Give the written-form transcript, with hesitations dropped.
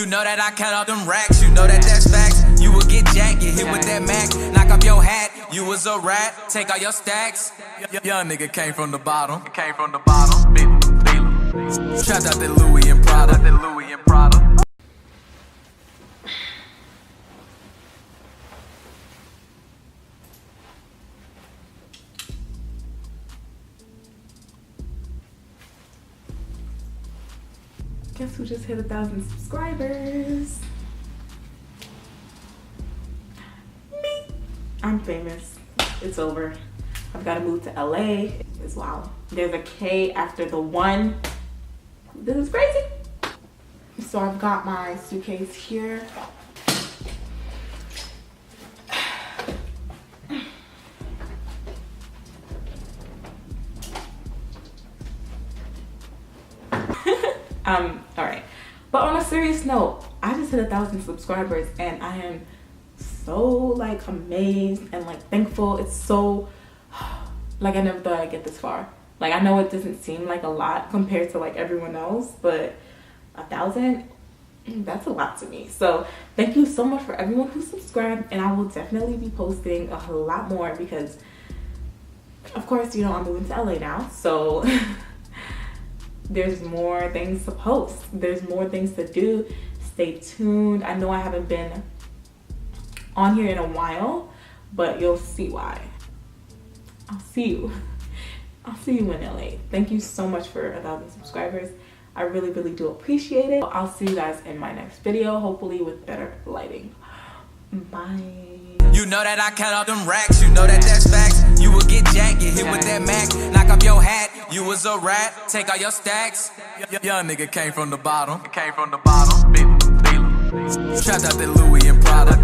You know that I count all them racks, you know that that's facts. You will get jacked, get hit with that Mac, knock off your hat, you was a rat, take all your stacks. Young nigga came from the bottom, trapped out that Louis and Prada, Guess who just hit 1,000 subscribers? Me. I'm famous. It's over. I've got to move to LA. It's wow. There's a K after the 1. This is crazy. So I've got my suitcase here. All right, but on a serious note, I just hit 1,000 subscribers and I am so like amazed and like thankful. It's so like I never thought I'd get this far. Like I know it doesn't seem like a lot compared to like everyone else, but 1,000, that's a lot to me. So thank you so much for everyone who subscribed, and I will definitely be posting a lot more because of course, you know, I'm moving to LA now, so there's more things to post. There's more things to do. Stay tuned. I know I haven't been on here in a while, but you'll see why. I'll see you. I'll see you in LA. Thank you so much for 1,000 subscribers. I really, really do appreciate it. I'll see you guys in my next video, hopefully with better lighting. Bye. You know that I count all them racks, you know that that's facts. You will get jacked, get hit with that Mac, knock off your hat, you was a rat, take all your stacks. Young nigga came from the bottom, trapped out that Louis and Prada.